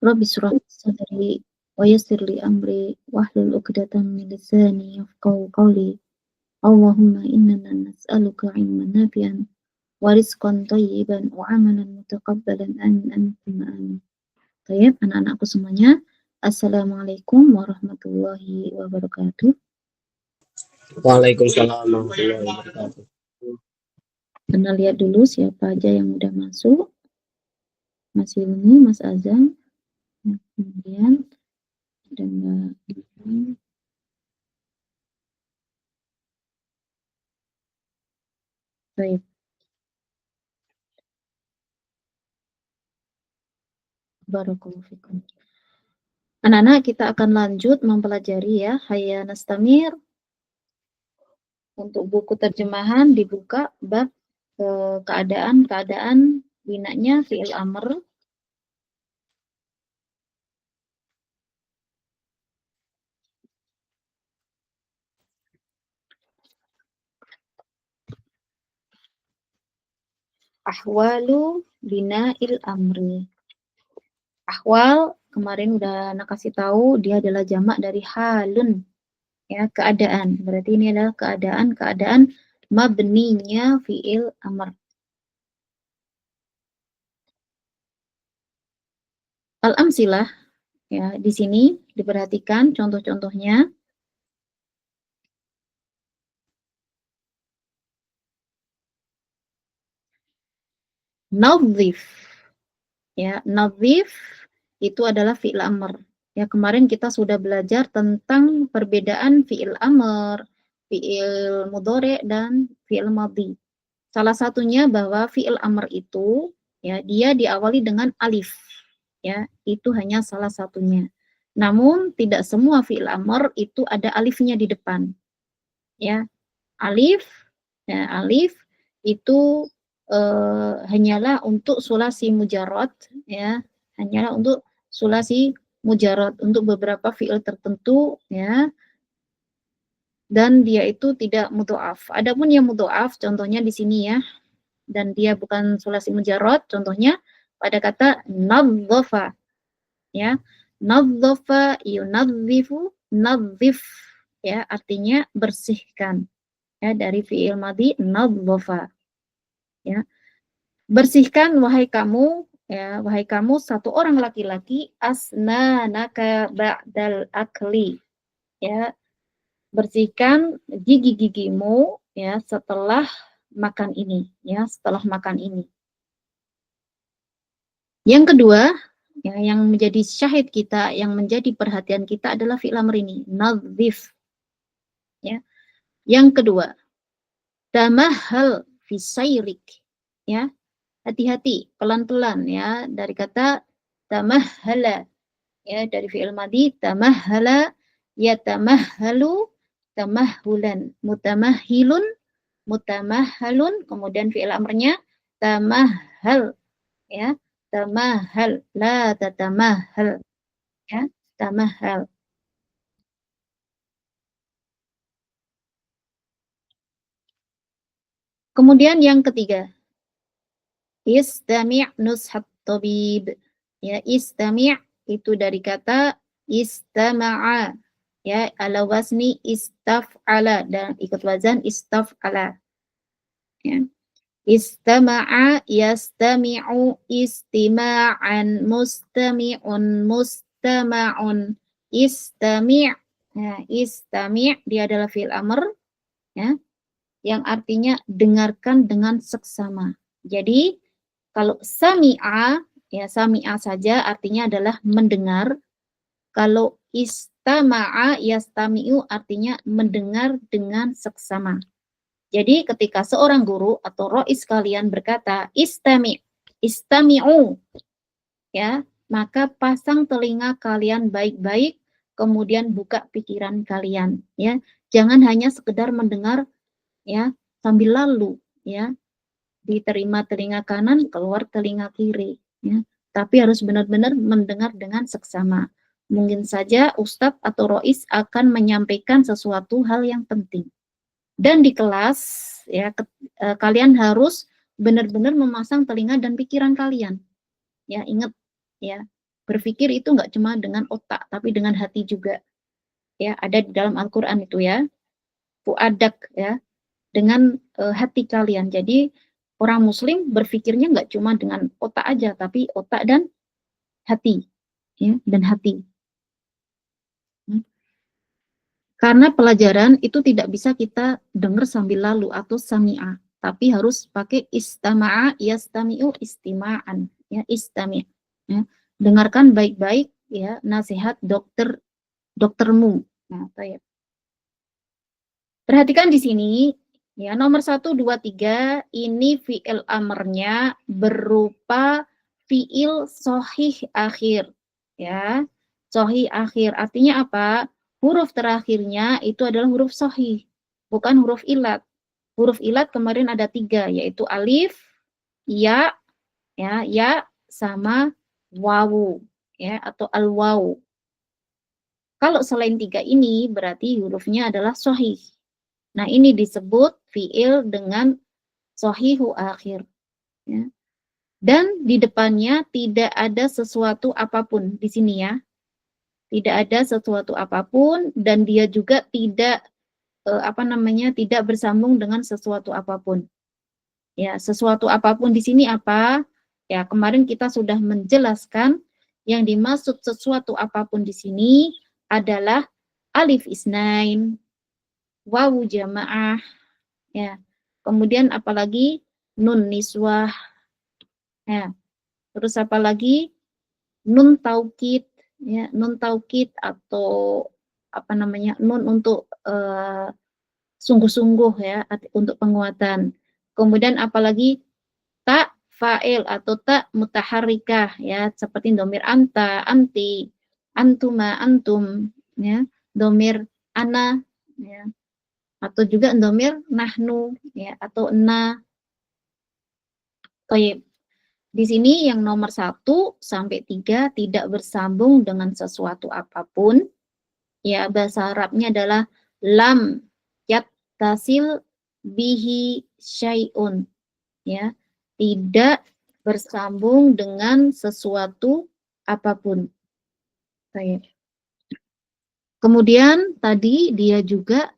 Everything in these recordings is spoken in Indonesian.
Rabbi shrah li sadri wa yassir li amri wahlul 'uqdatam min lisani yafqahu qawli. Allahumma inna nas'aluka 'ilman nafi'an wa rizqan thayyiban wa 'amalan mutaqabbalan amin amin tsumma amin. Baik, anak-anakku semuanya, Assalamualaikum warahmatullahi wabarakatuh. Waalaikumsalam warahmatullahi wabarakatuh. Kita lihat dulu siapa aja yang udah masuk. Mas Hilmi, Mas Azam, kemudian ada Mbak Ibu. Baik. Barakallahu fikum. Anak-anak, kita akan lanjut mempelajari ya, Hayya Nastamir. Untuk buku terjemahan dibuka bab keadaan-keadaan binanya fi'il amr. Ahwalu bina'il amri. Ahwal kemarin udah anak kasih tahu dia adalah jamak dari halun, ya, keadaan. Berarti ini adalah keadaan-keadaan mabninya fi'il amr. Al-amsilah, ya, di sini diperhatikan contoh-contohnya. Nadhif, ya, nadhif itu adalah fi'il amr. Ya, kemarin kita sudah belajar tentang perbedaan fi'il amr, fi'il mudhari dan fi'il madhi. Salah satunya bahwa fi'il amr itu, ya, dia diawali dengan alif. Ya, itu hanya salah satunya. Namun tidak semua fi'il amr itu ada alifnya di depan. Ya, alif, ya, alif itu hanyalah untuk sulasi mujarrad, ya, hanyalah untuk sulasi mujarrad untuk beberapa fi'il tertentu, ya, dan dia itu tidak mudhoaf. Adapun yang mudhoaf contohnya di sini, ya, dan dia bukan sulasi mujarrad, contohnya pada kata nadzafa, ya, nadzafa yunadzifu, nadzif, ya, artinya bersihkan, ya, dari fi'il madhi nadzafa, ya, bersihkan wahai kamu, ya, wahai kamu satu orang laki-laki, asnanaka ba'dal akli, ya, bersihkan gigi-gigimu, ya, setelah makan ini, ya, setelah makan ini. Yang kedua, ya, yang menjadi syahid kita, yang menjadi perhatian kita adalah fi'il amr ini, nadzif, ya. Yang kedua, tamahhal fi sayrik, ya. Hati-hati, pelan-pelan, ya, dari kata tamahhala, ya, dari fi'il madhi tamahhala, yatamahhalu, tamahhulan, mutamahhilun, mutamahhalun, kemudian fi'il amrnya tamahhal, ya, tamahhal, la tatamahhal, ya, tamahhal. Kemudian yang ketiga, istami' nushat tabib, ya, istami' itu dari kata istama'a, ya, ala wazni istaf'ala, dan ikut wazan istaf'ala, ya. Istama'a yastami'u istima'an, mustami'un mustama'un, istami', ya, istami' dia adalah fi'il amr, ya, yang artinya dengarkan dengan seksama. Jadi kalau sami'a, ya, sami'a saja artinya adalah mendengar. Kalau istama'a yastami'u artinya mendengar dengan seksama. Jadi ketika seorang guru atau rois kalian berkata istami'u, ya, maka pasang telinga kalian baik-baik, kemudian buka pikiran kalian, ya. Jangan hanya sekedar mendengar, ya, sambil lalu, ya, diterima telinga kanan, keluar telinga kiri, ya. Tapi harus benar-benar mendengar dengan seksama. Mungkin saja ustadz atau rois akan menyampaikan sesuatu hal yang penting. Dan di kelas, ya, kalian harus benar-benar memasang telinga dan pikiran kalian. Ya, ingat, ya, Berpikir itu nggak cuma dengan otak, tapi dengan hati juga. Ya, ada di dalam Al-Quran itu ya. Fuadak ya, dengan hati kalian. Jadi orang Muslim berpikirnya nggak cuma dengan otak aja, tapi otak dan hati, ya, dan hati. Karena pelajaran itu tidak bisa kita dengar sambil lalu atau sami'a, tapi harus pakai istama'a yastami'u istima'an, ya, istami'. Ya. Dengarkan baik-baik ya nasihat doktermu. Nah, ya. Perhatikan di sini ya, nomor 1, 2, 3 ini fi'il amarnya berupa fi'il sohih akhir. Ya, sohih akhir artinya apa? Huruf terakhirnya itu adalah huruf sohih, bukan huruf ilat. Huruf ilat kemarin ada 3, yaitu alif, ya, sama wawu, ya, atau al-wawu. Kalau selain 3 ini berarti hurufnya adalah sohih. Nah, ini disebut fi'il dengan sohihu akhir. Ya. Dan di depannya tidak ada sesuatu apapun di sini ya. Tidak ada sesuatu apapun dan dia juga tidak tidak bersambung dengan sesuatu apapun. Ya, sesuatu apapun di sini apa? Ya, kemarin kita sudah menjelaskan yang dimaksud sesuatu apapun di sini adalah alif isnain, wawu jamaah, ya. Kemudian apalagi nun niswah, ya. Terus apalagi nun taukid, ya, nun taukid atau nun untuk sungguh-sungguh ya, untuk penguatan. Kemudian apalagi tak fa'il atau tak mutaharrikah ya, seperti domir anta, anti, antuma, antum, ya, domir ana, ya, atau juga domir nahnu, ya, atau na. Baik. Di sini yang nomor 1 sampai 3 tidak bersambung dengan sesuatu apapun. Ya, bahasa Arabnya adalah lam yattasil bihi syai'un. Ya, tidak bersambung dengan sesuatu apapun. Baik. Kemudian tadi dia juga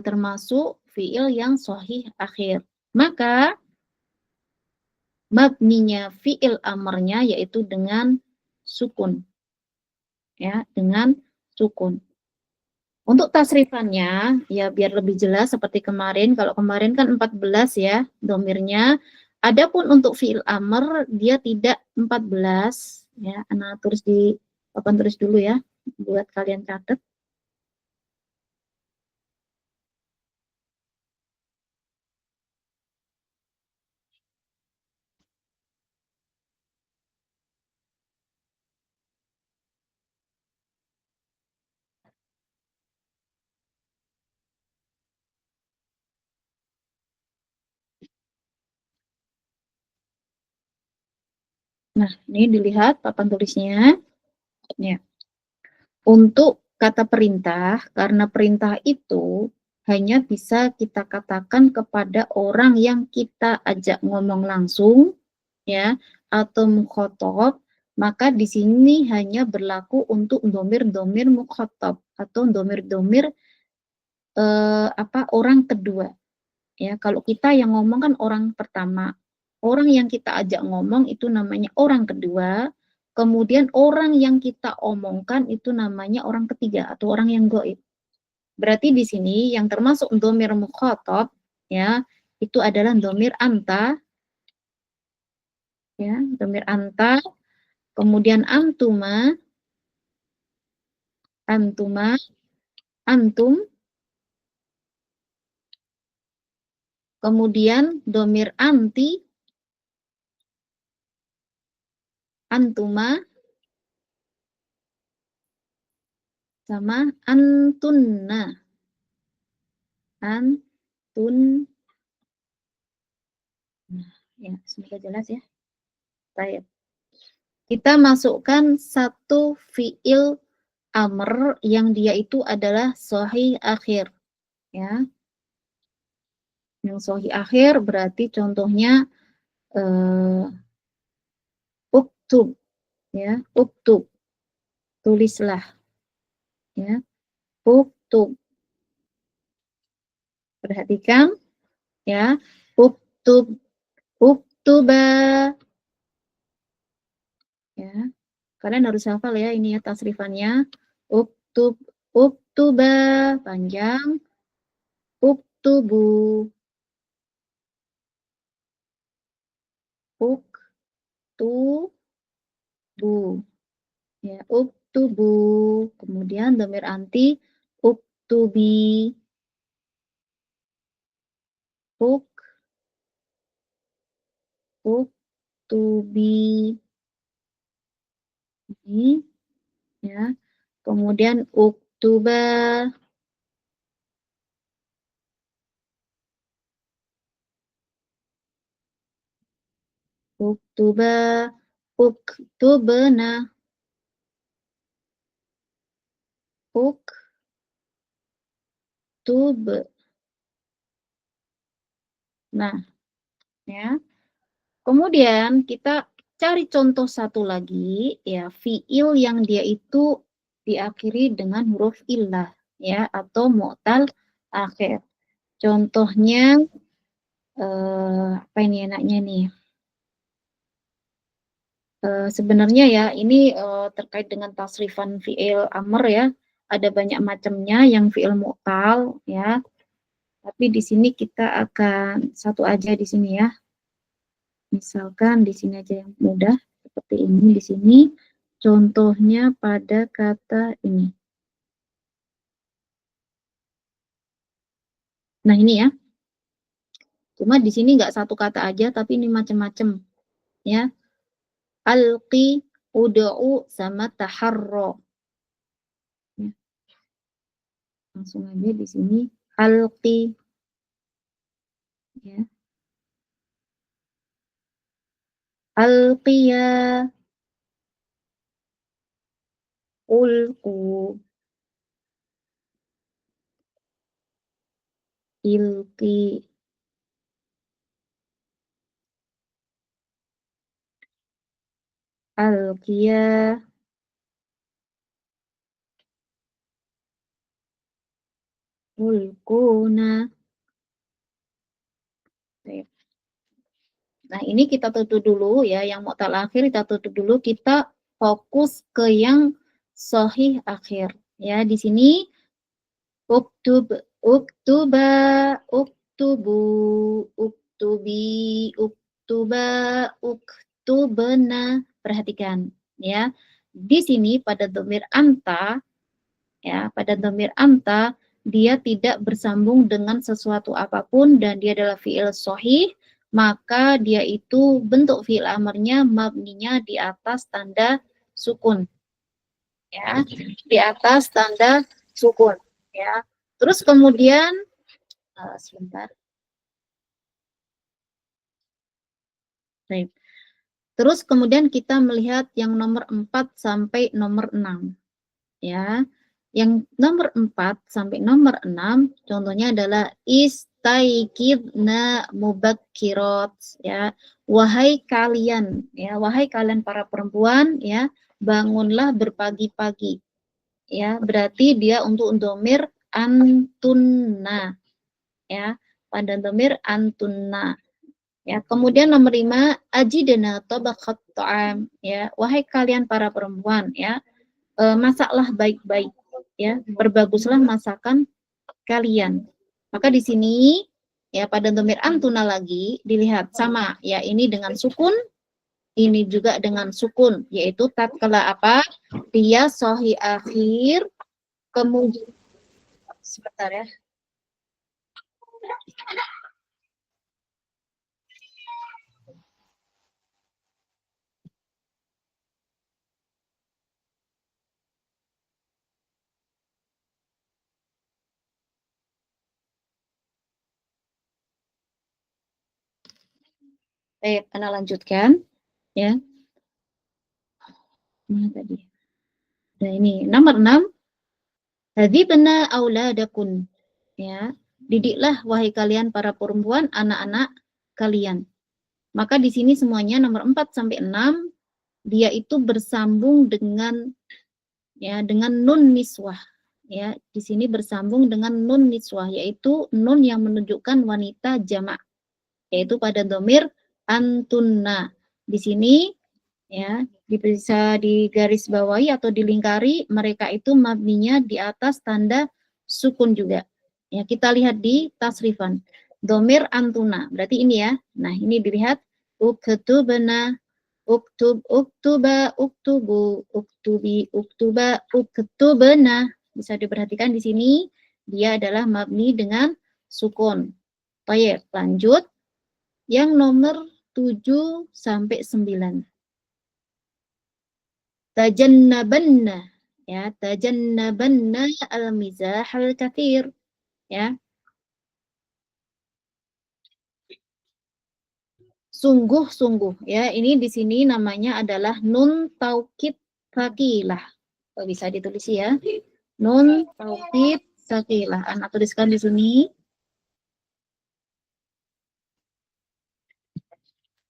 termasuk fiil yang sahih akhir. Maka mabninya fiil amarnya yaitu dengan sukun. Ya, dengan sukun. Untuk tasrifannya, ya biar lebih jelas seperti kemarin, kalau kemarin kan 14 ya domirnya. Adapun untuk fiil amr, dia tidak 14. Ya, Ana tulis di papan tulis dulu ya, buat kalian catat. Nah, ini dilihat papan tulisnya. Ya. Untuk kata perintah, karena perintah itu hanya bisa kita katakan kepada orang yang kita ajak ngomong langsung, ya, atau mukhotob, maka di sini hanya berlaku untuk domir-domir mukhotob atau domir-domir orang kedua. Ya, kalau kita yang ngomong kan orang pertama, orang yang kita ajak ngomong itu namanya orang kedua. Kemudian orang yang kita omongkan itu namanya orang ketiga atau orang yang goib. Berarti di sini yang termasuk domir mukhotob ya itu adalah domir anta, ya, domir anta. Kemudian antuma, antuma, antum. Kemudian domir anti, antuma, sama antunna. Antun. Nah, ya, semoga jelas ya. Baik. Kita masukkan satu fiil amr yang dia itu adalah sahih akhir. Ya. Yang sahih akhir berarti contohnya uktub. Ya, uktub, tulislah. Ya, uktub. Perhatikan ya. Uktub, uktuba. Ya, kalian harus hafal ya ini ya tasrifannya. Uktub, uktuba panjang. Uktubu, uktubu. Ya, uktubu. Kemudian dhamir anti uktubi. Uktubi. Ini ya. Kemudian uktuba. Uktuba. Uktubna. Uktub. Nah, ya. Kemudian kita cari contoh satu lagi ya, fiil yang dia itu diakhiri dengan huruf illah ya atau mu'tal akhir. Contohnya apa ini enaknya nih? Sebenarnya ya ini terkait dengan tasrifan fiil amr ya. Ada banyak macamnya yang fiil mu'tal ya. Tapi di sini kita akan satu aja di sini ya. Misalkan di sini aja yang mudah seperti ini di sini. Contohnya pada kata ini. Nah ini ya. Cuma di sini nggak satu kata aja, tapi ini macam-macam ya. Alqi, ud'u, sama taharro. Ya. Langsung aja di sini. Alqi. Ya. Alqiya. Ulqu. Ilqi. Alqiya. Ulquna. Nah, ini kita tutup dulu ya, yang mu'tal akhir kita tutup dulu, kita fokus ke yang sahih akhir. Ya, di sini uktub, uktuba, uktubu, uktubi, uktuba, uktubena. Perhatikan ya. Di sini pada dhamir anta ya, pada dhamir anta dia tidak bersambung dengan sesuatu apapun dan dia adalah fiil sahih, maka dia itu bentuk fiil amarnya mabninya di atas tanda sukun. Ya, di atas tanda sukun, ya. Terus kemudian sebentar. Baik. Terus kemudian kita melihat yang nomor 4 sampai nomor 6. Ya. Yang nomor 4 sampai nomor 6 contohnya adalah istaikidna mubakkirat ya. Wahai kalian ya, wahai kalian para perempuan ya, bangunlah berpagi-pagi. Ya, berarti dia untuk dhamir antunna ya. Pada dhamir antunna. Ya, kemudian nomor 5 ajidna tabaqat ta'am ya. Wahai kalian para perempuan ya, masaklah baik-baik ya, berbaguslah masakan kalian. Maka di sini ya pada dhamir antuna lagi dilihat sama ya, ini dengan sukun, ini juga dengan sukun, yaitu tatkala apa? Dia sahih akhir, kemudian sebentar ya. Ana lanjutkan ya. Mana tadi? Nah ini nomor 6. Hadzibna auladakun ya. Didiklah wahai kalian para perempuan anak-anak kalian. Maka di sini semuanya nomor 4 sampai 6 dia itu bersambung dengan dengan nun niswah. Ya, di sini bersambung dengan nun niswah, yaitu nun yang menunjukkan wanita jamak, yaitu pada domir antunna. Di sini ya bisa digarisbawahi atau dilingkari, mereka itu mabninya di atas tanda sukun juga. Ya, kita lihat di tasrifan. Domir antuna, berarti ini ya. Nah, ini dilihat uktubna, uktub, uktuba, uktubu, uktubi, uktuba, uktubna. Bisa diperhatikan di sini dia adalah mabni dengan sukun. Baik, lanjut. Yang nomor 7 sampai 9. Tajannabanna, ya, tajannabanna al-mizah al-kathir, ya. Sungguh-sungguh, ya. Ini di sini namanya adalah nun taukid sakilah. Bisa ditulis ya. Nun taukid sakilah. Anak tuliskan di sini.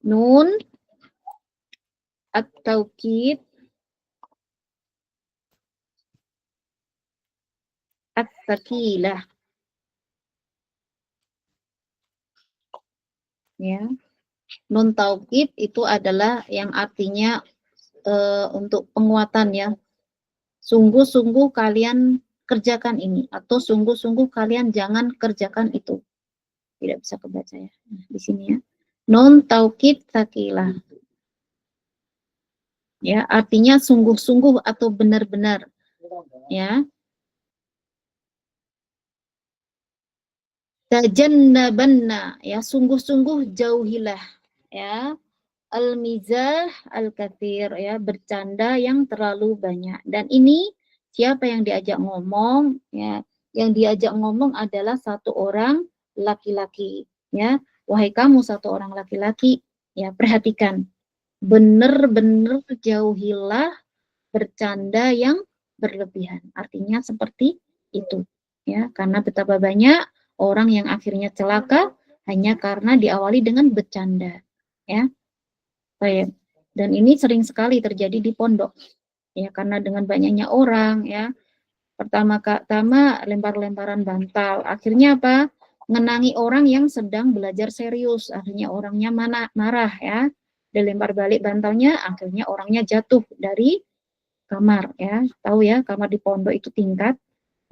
Nun at-taukid at-sakilah. Ya. Nun taukid itu adalah yang artinya untuk penguatan ya. Sungguh-sungguh kalian kerjakan ini, atau sungguh-sungguh kalian jangan kerjakan itu. Tidak bisa kebaca ya. Nah, di sini ya. Non taukid sakilah. Ya, artinya sungguh-sungguh atau benar-benar. Ya. Tajannabanna, ya, sungguh-sungguh jauhilah, ya. Al-mizah al-kathir, ya, bercanda yang terlalu banyak. Dan ini siapa yang diajak ngomong, ya? Yang diajak ngomong adalah satu orang laki-laki, ya. Wahai kamu satu orang laki-laki, ya, perhatikan. Benar-benar jauhilah bercanda yang berlebihan. Artinya seperti itu, ya. Karena betapa banyak orang yang akhirnya celaka hanya karena diawali dengan bercanda, ya. Baik. Dan ini sering sekali terjadi di pondok. Ya, karena dengan banyaknya orang ya. Pertama lempar-lemparan bantal. Akhirnya apa? Ngenangi orang yang sedang belajar serius. Akhirnya orangnya marah ya. Dilempar balik bantalnya, akhirnya orangnya jatuh dari kamar ya. Tahu ya, kamar di pondok itu tingkat.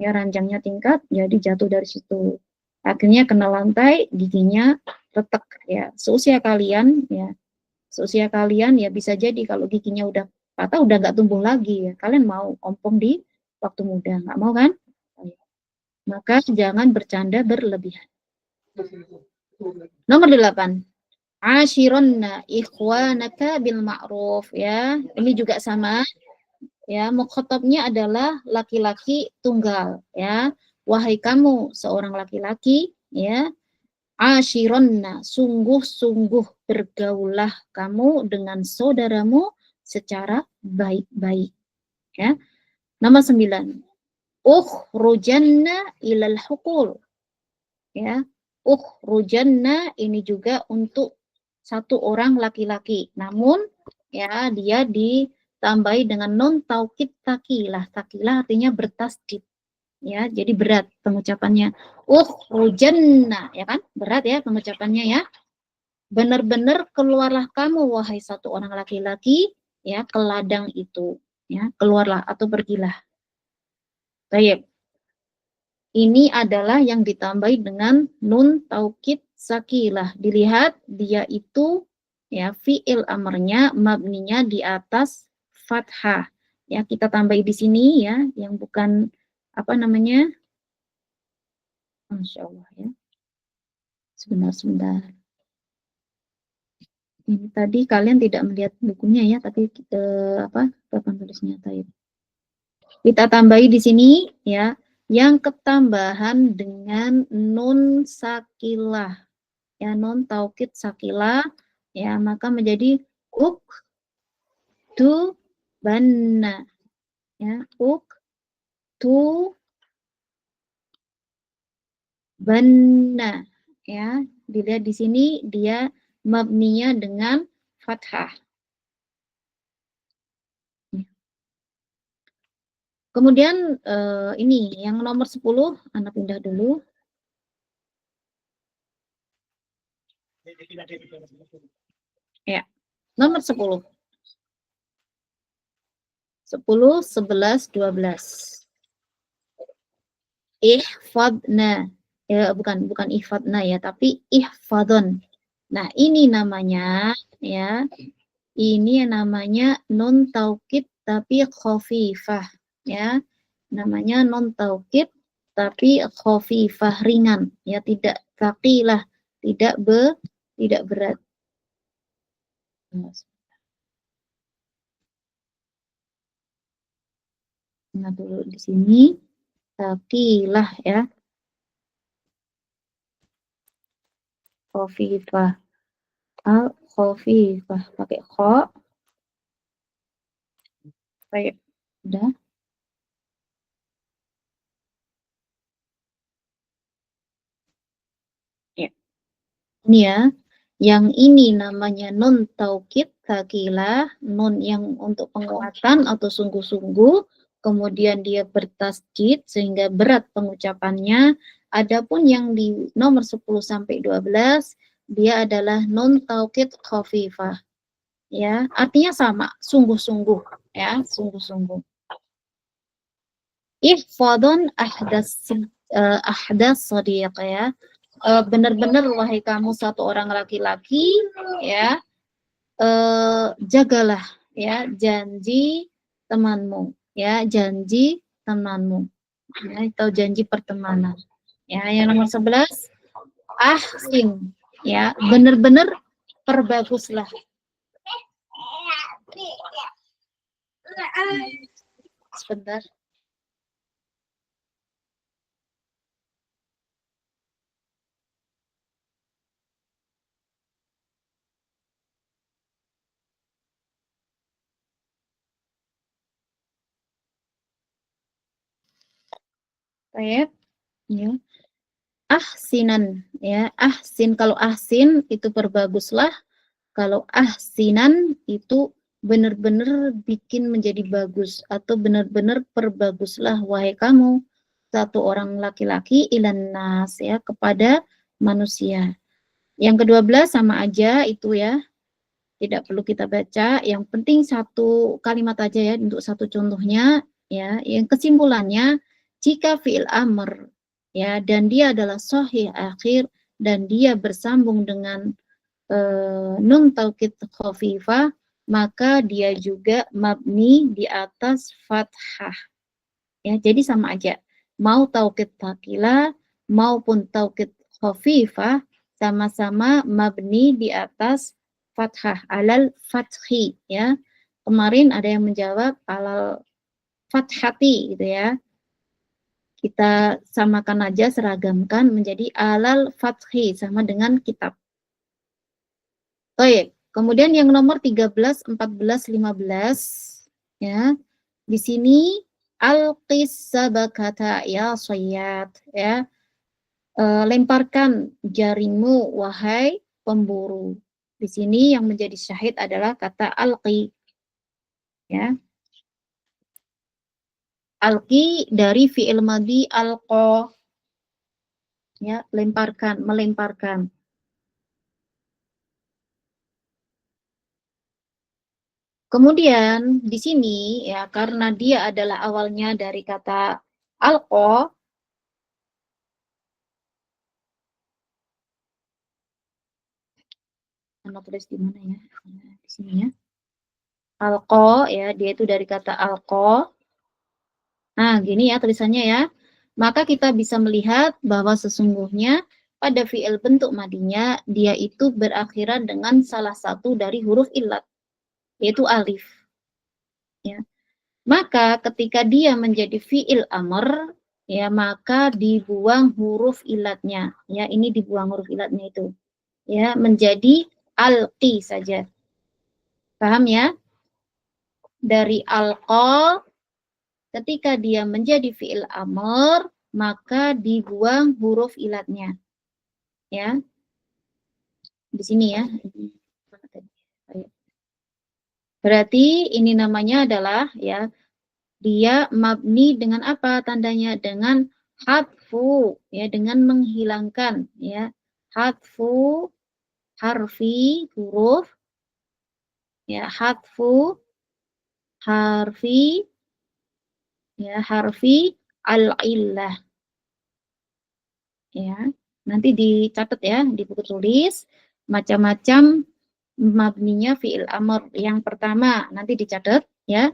Ya, ranjangnya tingkat, jadi jatuh dari situ. Akhirnya kena lantai, giginya retak ya. Seusia kalian ya, seusia kalian ya bisa jadi kalau giginya udah patah udah nggak tumbuh lagi ya. Kalian mau ompong di waktu muda, nggak mau kan? Maka jangan bercanda berlebihan. Nomor 8. Ashironna ikhwanaka bil ma'ruf ya. Ini juga sama ya, mukhatabnya adalah laki-laki tunggal ya. Wahai kamu seorang laki-laki ya, ashironna, sungguh-sungguh bergaulah kamu dengan saudaramu secara baik-baik. Ya. Nomor 9. Ukhrujanna ilal hukul. Ya. Ukhrujanna ini juga untuk satu orang laki-laki. Namun ya dia ditambahi dengan non taukid takilah. Takilah artinya bertasdid. Ya, jadi berat pengucapannya. Ukhrujanna, ya kan? Berat ya pengucapannya ya. Benar-benar keluarlah kamu wahai satu orang laki-laki ya ke ladang itu, ya, keluarlah atau pergilah. Baik. Ini adalah yang ditambahi dengan nun taukid sakilah. Dilihat dia itu ya fiil amrnya mabninya di atas fathah. Ya, kita tambahi di sini ya yang bukan apa namanya? Masya Allah ya. Sebentar. Ini tadi kalian tidak melihat bukunya ya, tapi kita papan tulisnya tadi. Kita tambahi di sini ya, yang ketambahan dengan nun sakilah. Ya, nun taukid sakilah ya, maka menjadi tu banna. Ya, tu banna. Ya, dilihat di sini dia mabninya dengan fathah. Kemudian ini yang nomor 10, Anda pindah dulu. Ya, nomor 10. 10, 11, 12. Ihfadna. Ya, bukan ihfadna ya, tapi ihfadon. Nah, ini namanya ya. Ini namanya nun taukid tapi khafifah ya. Namanya nun taukid tapi khafifah, ringan ya, tidak tsaqilah, tidak berat. Nah, dulu di sini tsaqilah ya. Khafifah. Al khafifah pakai kha. Baik. Udah. Ya. Ini ya. Yang ini namanya nun taukid tsaqilah, nun yang untuk penguatan atau sungguh-sungguh, kemudian dia bertasjid sehingga berat pengucapannya. Adapun yang di nomor 10 sampai 12 dia adalah nun taukid khafifah. Ya, artinya sama, sungguh-sungguh ya, sungguh-sungguh. Ihfadun ahdas sadiq ya. Benar-benar wahai kamu satu orang laki-laki ya, jagalah ya janji temanmu ya, janji temanmu ya, atau janji pertemanan ya. Yang nomor 11, ahsin ya, benar-benar perbaguslah. Sebentar. Baik ya. Ahsinan ya, ahsin, kalau ahsin itu perbaguslah, kalau ahsinan itu benar-benar bikin menjadi bagus atau benar-benar perbaguslah wahai kamu satu orang laki-laki ilan nas ya, kepada manusia. Yang ke-12 sama aja itu ya, tidak perlu kita baca, yang penting satu kalimat aja ya untuk satu contohnya ya. Yang kesimpulannya, jika fi'il amr ya dan dia adalah sahih akhir dan dia bersambung dengan nun taukid khafifah, maka dia juga mabni di atas fathah ya. Jadi sama aja, mau taukid taqila maupun taukid khafifah sama-sama mabni di atas fathah, alal fathi ya. Kemarin ada yang menjawab alal fathati gitu ya. Kita samakan aja, seragamkan menjadi alal fathi, sama dengan kitab. Baik, kemudian yang nomor 13, 14, 15 ya. Di sini alqis sabakata ya sayyad ya. Lemparkan jaringmu wahai pemburu. Di sini yang menjadi syahid adalah kata alqi ya. Alqi dari fi'il madhi alqa ya, lemparkan, melemparkan. Kemudian di sini ya, karena dia adalah awalnya dari kata alqa, Anda tulis di mana ya? Di sini ya. Alqa ya, dia itu dari kata alqa. Nah, gini ya tulisannya ya. Maka kita bisa melihat bahwa sesungguhnya pada fi'il bentuk madinya dia itu berakhiran dengan salah satu dari huruf illat, yaitu alif. Ya. Maka ketika dia menjadi fi'il amr, ya maka dibuang huruf illatnya. Ya, ini dibuang huruf illatnya itu. Ya, menjadi alqi saja. Paham ya? Dari alqa, ketika dia menjadi fi'il amr, maka dibuang huruf illatnya. Ya. Di sini ya. Berarti ini namanya adalah ya Dia mabni dengan apa tandanya? Dengan hadfu, ya, dengan menghilangkan, ya. Hadfu harfi huruf, ya, hadfu harfi, ya, harfi al-illah, ya. Nanti dicatat ya di buku tulis macam-macam mabninya fi'il amr. Yang pertama nanti dicatat ya,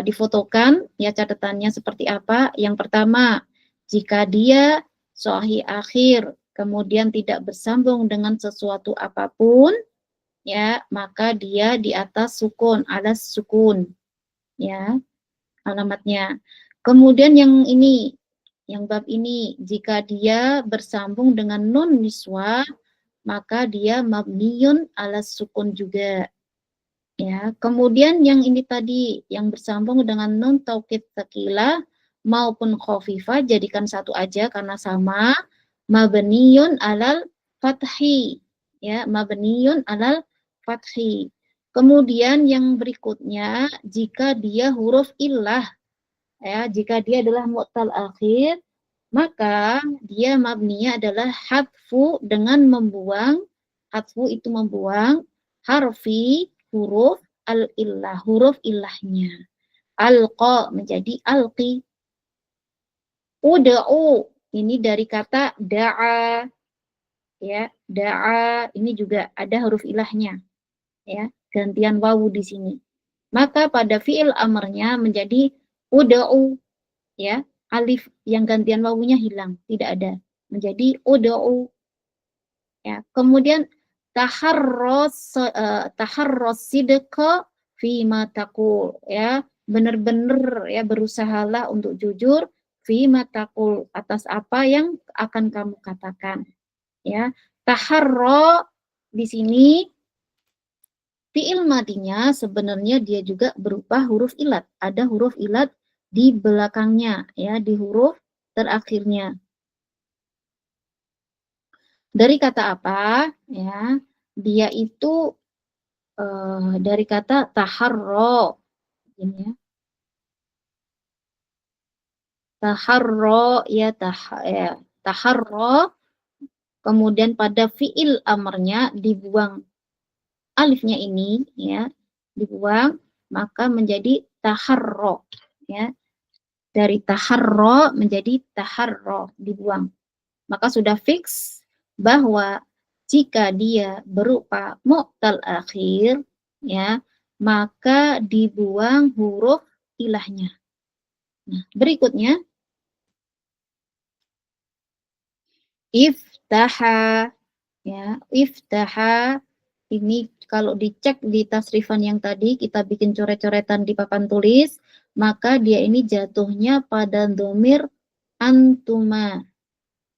difotokan ya catatannya seperti apa. Yang pertama, jika dia sahih akhir kemudian tidak bersambung dengan sesuatu apapun ya, maka dia di atas sukun, alas sukun ya alamatnya. Kemudian yang ini, yang bab ini, jika dia bersambung dengan nun niswah, maka dia mabniyun ala sukun juga. Ya, kemudian yang ini tadi, yang bersambung dengan nun taukid tsakilah maupun khafifah, jadikan satu aja karena sama, mabniyun alal fathi. Ya, mabniyun alal fathi. Kemudian yang berikutnya, jika dia huruf illah, ya, jika dia adalah mu'tal akhir, maka dia mabninya adalah hadfu dengan membuang, hadfu itu membuang harfi huruf al-illah, huruf illahnya. Alqa menjadi alqi. Uda'u, ini dari kata da'a, ya, da'a ini juga ada huruf ilahnya, ya, gantian wawu di sini. Maka pada fi'il amarnya menjadi uda'u, ya, alif yang gantian wawunya hilang, tidak ada, menjadi uda'u. Ya, kemudian taharros sidqa fi ma taqul, ya, benar-benar ya berusahalah untuk jujur fi ma taqul, atas apa yang akan kamu katakan, ya. Taharro di sini fi'il madinya sebenarnya dia juga berupa huruf ilat. Ada huruf ilat di belakangnya, ya, di huruf terakhirnya. Dari kata apa? Ya, dia itu dari kata taharro, ini ya. Taharro ya, taharro. Kemudian pada fi'il amarnya dibuang alifnya ini, ya, dibuang, maka menjadi taharro, ya. Dari taharro menjadi taharro, dibuang. Maka sudah fix bahwa jika dia berupa mu'tal akhir, ya, maka dibuang huruf ilahnya. Nah, berikutnya iftaha, ya, iftaha ini kalau dicek di tasrifan yang tadi kita bikin coret-coretan di papan tulis, maka dia ini jatuhnya pada domir antuma,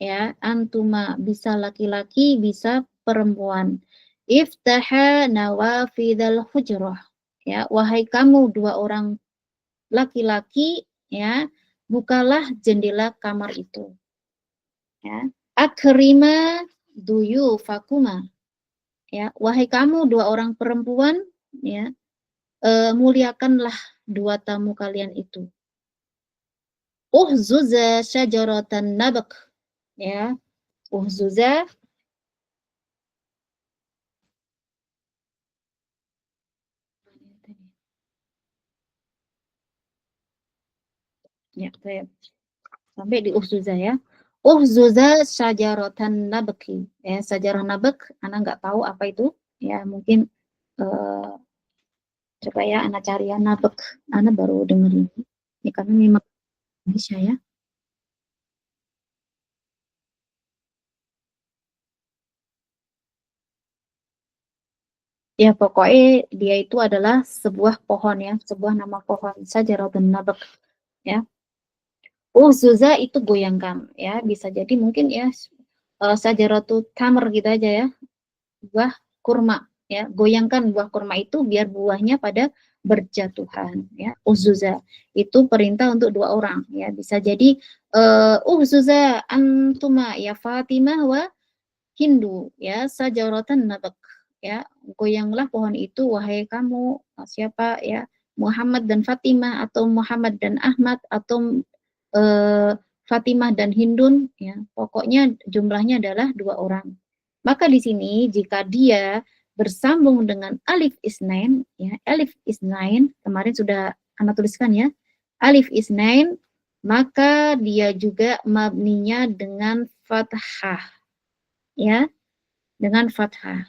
ya, antuma, bisa laki-laki bisa perempuan. Iftaha nawafidal hujrah, ya, wahai kamu dua orang laki-laki, ya, bukalah jendela kamar itu, ya. Akrima duyufakuma, ya, wahai kamu dua orang perempuan, ya, muliakanlah dua tamu kalian itu. Uhzuza syajaratan nabak, ya, uhzuza ya, saya sampai di uhzuza ya. Uhzuza syajaratan nabaki, ya, sajarah nabak, anak nggak tahu apa itu, ya, mungkin coba ya anak cari ya nabak, anak baru dengar ini, ya, karena memang Indonesia ya. Ya, pokoknya dia itu adalah sebuah pohon ya, sebuah nama pohon, sajaratun nabak ya. Zuza itu goyangkan ya, bisa jadi mungkin ya sajaratu tamar gitu aja ya, buah kurma ya, goyangkan buah kurma itu biar buahnya pada berjatuhan ya. Uzuza itu perintah untuk dua orang ya, bisa jadi Zuza antuma ya Fatimah wa Hindu ya, sajaratan nabak ya, goyanglah pohon itu wahai kamu siapa ya, Muhammad dan Fatimah, atau Muhammad dan Ahmad, atau Fatimah dan Hindun, ya, pokoknya jumlahnya adalah 2 orang. Maka di sini jika dia bersambung dengan alif isnain, ya, alif isnain, kemarin sudah Anda tuliskan ya, alif isnain, maka dia juga mabninya dengan fathah, ya, dengan fathah.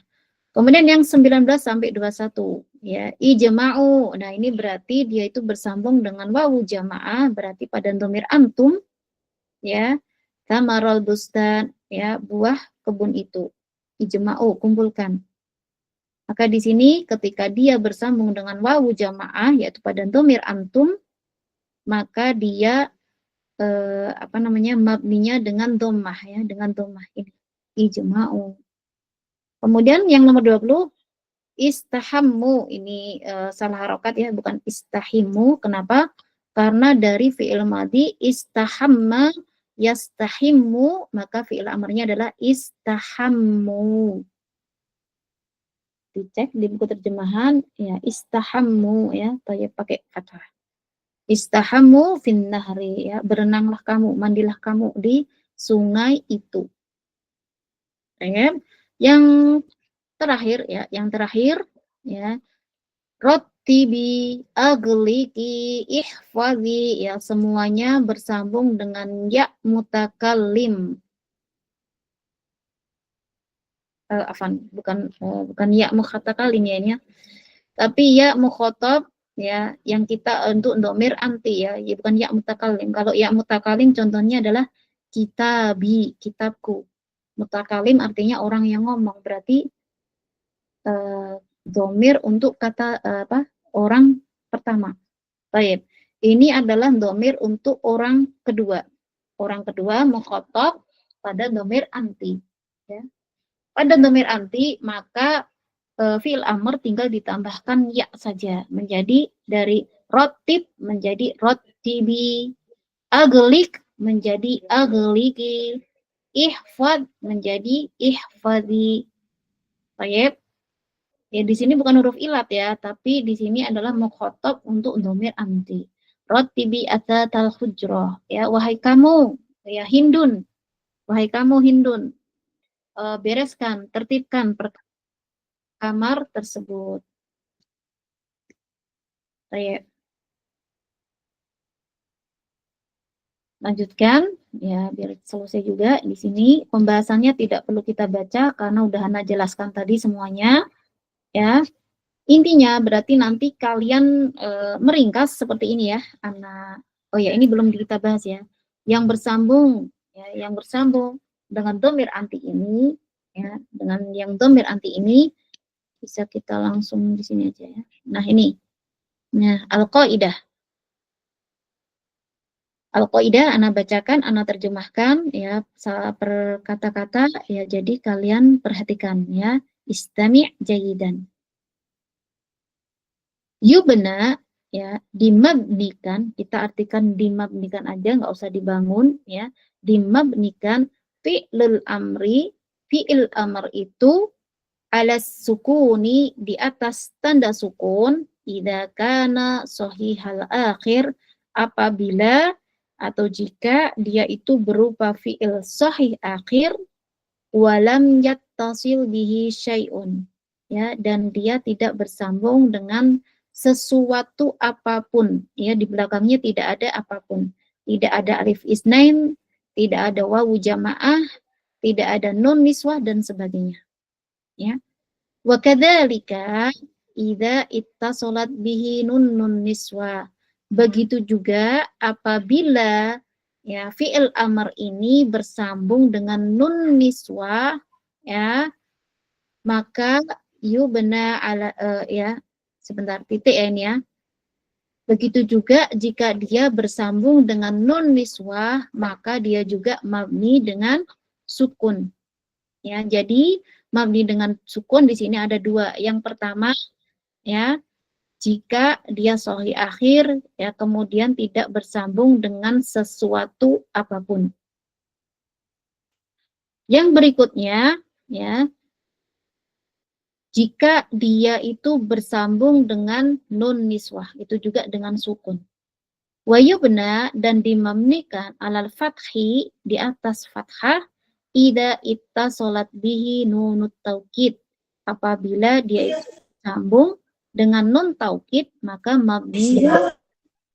Kemudian yang 19 sampai 21, ya, ijma'u. Nah, ini berarti dia itu bersambung dengan wawu jamaah, berarti pada dhamir antum, ya, kamarul bustan, ya, buah kebun itu. Ijma'u, kumpulkan. Maka di sini ketika dia bersambung dengan wawu jamaah, yaitu pada dhamir antum, maka dia mabninya dengan dhammah, ya, dengan dhammah ini. Ijma'u. Kemudian yang nomor 20, istahammu, ini salah harokat ya, bukan istahimu. Kenapa? Karena dari fi'il madhi istahamma yastahimmu, maka fi'il amarnya adalah istahammu. Dicek di buku terjemahan, ya, istahammu, ya, pakai fathah. Istahammu fin nahri, ya, berenanglah kamu, mandilah kamu di sungai itu. Yang terakhir, ya, ya, rottibi, agliki, ihfazi, ya, semuanya bersambung dengan ya mutakallim. Bukan ya mukhatakallim ya ini ya. Tapi ya mukhatab, ya, yang kita untuk dhamir anti, ya, bukan ya mutakallim. Kalau ya mutakallim contohnya adalah kitabi, kitabku. Mutakallim artinya orang yang ngomong, berarti dhamir untuk kata orang pertama. Baik. Ini adalah dhamir untuk orang kedua. Orang kedua mukhatab pada dhamir anti, ya. Pada dhamir anti, maka fi'il amr tinggal ditambahkan ya saja, menjadi dari rotib menjadi rotibi, aglik menjadi agliki, ihfad menjadi ihfadi. Baik. Ya, di sini bukan huruf ilat ya, tapi di sini adalah mukhatab untuk dhamir anti. Rottibi atatal hujrah, ya, wahai kamu, ya, Hindun, wahai kamu Hindun, bereskan, tertibkan kamar tersebut. Baik. Lanjutkan, ya, biar selesai juga. Di sini pembahasannya tidak perlu kita baca karena udah Hana jelaskan tadi semuanya, ya. Intinya berarti nanti kalian meringkas seperti ini ya, oh ya, ini belum kita bahas ya. Yang bersambung, ya, yang bersambung dengan dhamir anti ini, ya, dengan yang dhamir anti ini bisa kita langsung di sini aja ya. Nah, ini. Nah, al-qaidah. Al-qaidah ana bacakan, ana terjemahkan ya, per kata-kata ya, jadi kalian perhatikan ya. Istami' jayidan. Yubna, ya, dimabnikan, kita artikan dimabnikan aja, nggak usah dibangun, ya. Dimabnikan fi'lul amri, fi'il amr itu ala sukuni, di atas tanda sukun, idza kana sahihal akhir, apabila atau jika dia itu berupa fi'il sahih akhir, walam yattasil bihi syai'un, ya, dan dia tidak bersambung dengan sesuatu apapun, ya, di belakangnya tidak ada apapun, tidak ada alif isnain, tidak ada wawu jamaah, tidak ada nun niswah dan sebagainya, ya. Wa kadzalika idza ittasalat bihi nun niswah, begitu juga apabila, ya, fi'il amr ini bersambung dengan nun niswah, ya, maka yubna ala, ya, sebentar, titik ya ini ya. Begitu juga jika dia bersambung dengan nun niswah, maka dia juga mabni dengan sukun. Ya, jadi mabni dengan sukun di sini ada dua. Yang pertama, ya, jika dia sahih akhir, ya, kemudian tidak bersambung dengan sesuatu apapun. Yang berikutnya, ya, jika dia itu bersambung dengan nun niswah, itu juga dengan sukun. Wa yubna, dan dimamnikan alal fathi, di atas fathah, ida ittasolat bihi nunut taukid, apabila dia itu sambung dengan nun taukid, maka mabni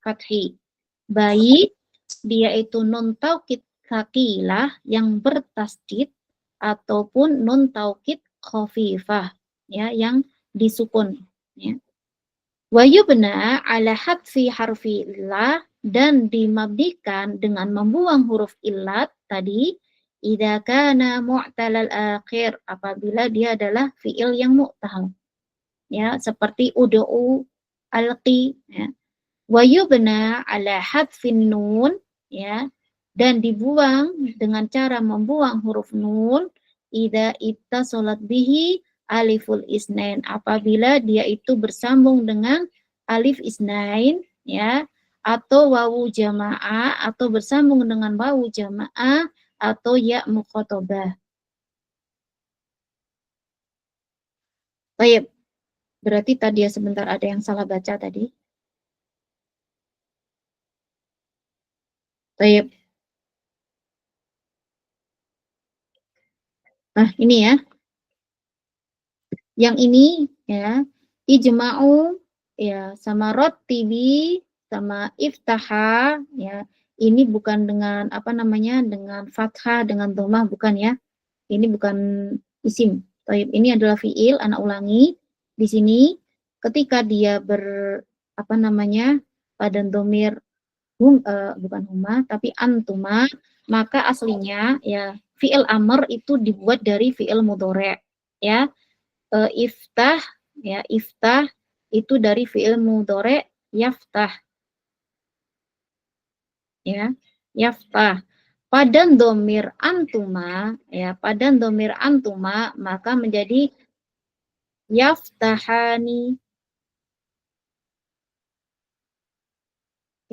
fathi. Baik dia itu nun taukid sakilah yang bertasdid ataupun nun taukid khafifah, ya, yang disukun, ya. Wa yubna ala hadfi harfi illah, dan dimabdikan dengan membuang huruf illat tadi, idza kana mu'talal akhir, apabila dia adalah fiil yang mu'tal, ya, seperti ud'u, alqi, ya. Wa yubna ala hadfin nun, ya, dan dibuang dengan cara membuang huruf nun, idza ittasalat bihi aliful isnain, apabila dia itu bersambung dengan alif isnain, ya, atau wawu jamaah, atau bersambung dengan wawu jamaah, atau ya mukhatabah. Baik, berarti tadi ya sebentar ada yang salah baca tadi. Baik. Nah, ini ya. Yang ini ya, ijma'u ya, sama rottibi sama iftaha ya. Ini bukan dengan apa namanya, dengan fathah, dengan dhammah, bukan ya. Ini bukan isim. Baik, ini adalah fiil, anak ulangi. Di sini ketika dia apa namanya, pada dhamir bukan huma tapi antuma, maka aslinya ya fiil amr itu dibuat dari fiil mudhari', ya. Iftah, ya, iftah itu dari fiil mudhari' yaftah, ya, yaftah. Pada domir antuma, ya, pada domir antuma, maka menjadi yaftahani,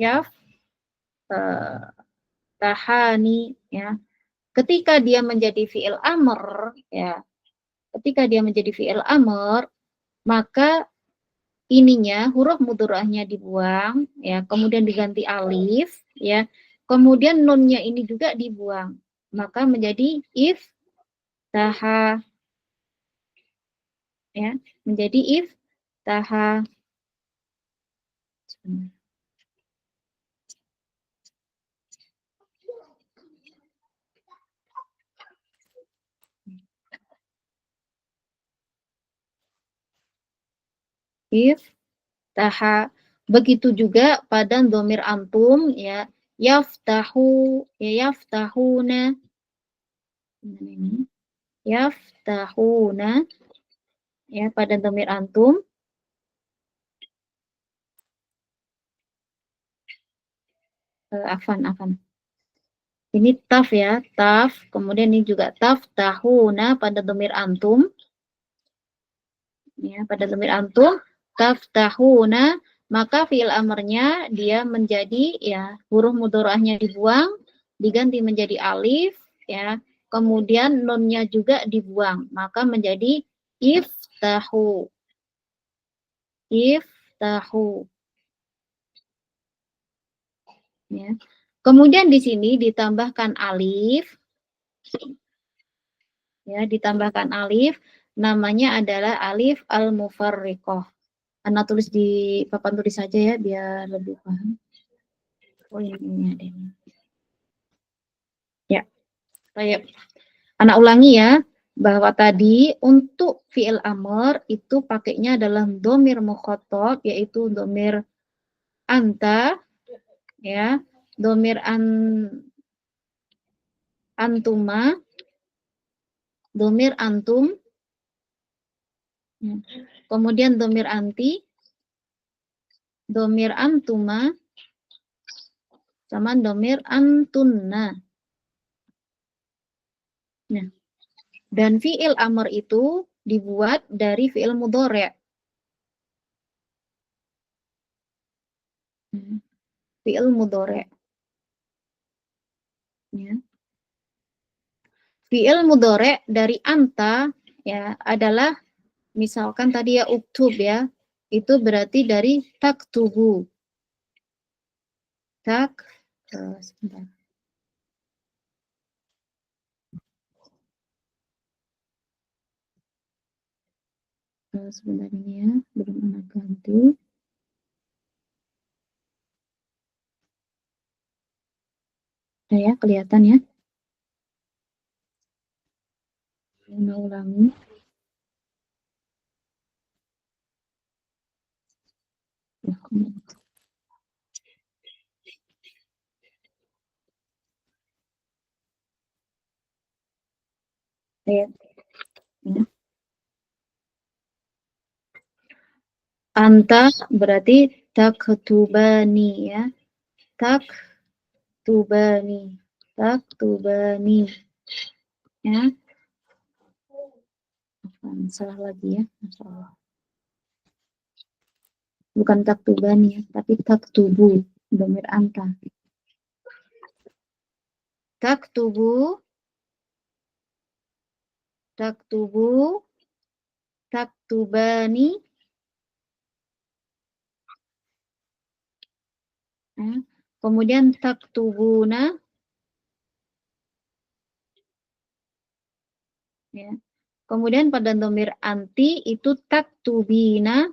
yaftahani, ya. Ketika dia menjadi fiil amr, ya, ketika dia menjadi fiil amr, maka ininya huruf mudhorahnya dibuang, ya, kemudian diganti alif, ya, kemudian nunnya ini juga dibuang, maka menjadi iftaha, ya, menjadi iftaha. Iftaha. Begitu juga pada domir antum, ya, yaftahu, ya, yaftahuna, ini yaftahuna, ya, pada domir antum. Afan. Ini taf, ya, taf. Kemudian ini juga taf tahuna pada domir antum. Ya, pada domir antum, taf tahuna, maka fiil amarnya dia menjadi, ya, huruf mudhorahnya dibuang, diganti menjadi alif, ya. Kemudian nunnya juga dibuang, maka menjadi iftahu. Iftahu. Ya. Kemudian di sini ditambahkan alif, ya, ditambahkan alif, namanya adalah alif al-mufarriqah. Anda tulis di papan tulis saja ya biar lebih paham. Oh, ini ada ini. Ya, baik. Anak ulangi ya, bahwa tadi untuk fi'il amr itu pakainya adalah domir mukhatab, yaitu domir anta, ya, domir antuma, domir antum, kemudian domir anti, domir antuma, sama domir antunna. Nah, dan fi'il amr itu dibuat dari fi'il mudhari'. Fi'il mudhari'. Ya. Fi'il mudhari' dari anta, ya, adalah Misalkan tadi ya uktub ya, itu berarti dari taktubu. Sebentar. Sebentar ini ya, belum anak ganti. Nah ya, kelihatan ya. Saya ulangi. Ya. Anta berarti taktubani ya. Taktubani. Taktubani. Ya. Salah lagi ya. Masalah. Bukan taktubani ya, tapi taktubu. Domir anta. Taktubu. Taktubu. Taktubani. Ya. Kemudian taktubuna. Ya. Kemudian pada domir anti itu taktubina.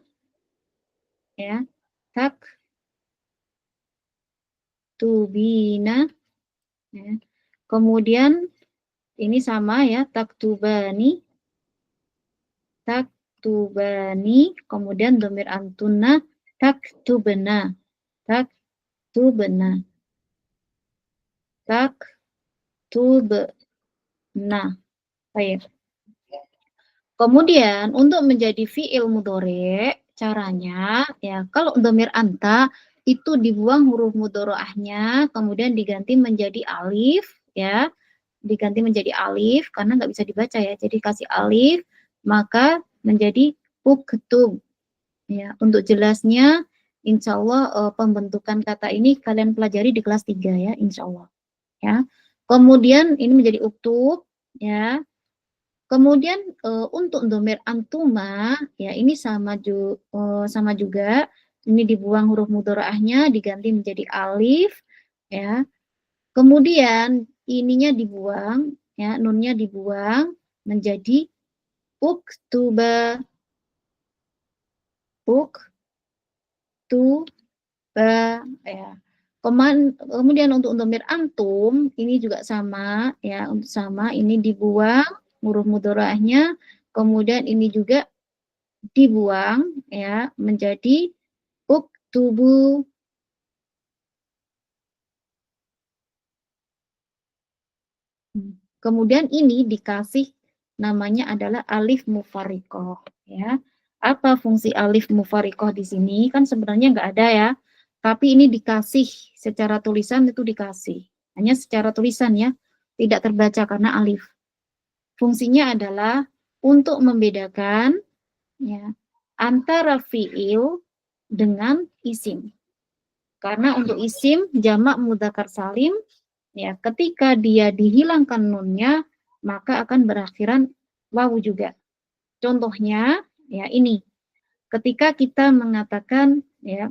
Ya. Taktubina. Ya. Kemudian ini sama ya, taktubani. Taktubani. Kemudian domir antuna taktubna. Taktubna. Taktubna. Baik. Kemudian untuk menjadi fi'il mudhari' caranya ya kalau domir anta itu dibuang huruf mudhari'ahnya kemudian diganti menjadi alif ya. Diganti menjadi alif karena nggak bisa dibaca ya. Jadi kasih alif maka menjadi uktub. Ya, untuk jelasnya insya Allah pembentukan kata ini kalian pelajari di kelas 3 ya, insya Allah. Ya. Kemudian ini menjadi uktub ya. Kemudian untuk domir antuma ya ini sama juga ini dibuang huruf mudhari'ahnya diganti menjadi alif ya. Kemudian ininya dibuang ya nunnya dibuang menjadi uktuba ya. Kemudian untuk domir antum ini juga sama ya untuk sama ini dibuang huruf mudhari'ahnya kemudian ini juga dibuang ya menjadi uktubu. Kemudian ini dikasih namanya adalah alif mufarikoh ya. Apa fungsi alif mufarikoh di sini? Kan sebenarnya nggak ada ya. Tapi ini dikasih secara tulisan itu dikasih. Hanya secara tulisan ya. Tidak terbaca karena alif. Fungsinya adalah untuk membedakan ya antara fiil dengan isim. Karena untuk isim jamak mudzakkar salim ya ketika dia dihilangkan nunnya maka akan berakhiran wawu juga. Contohnya ya ini ketika kita mengatakan ya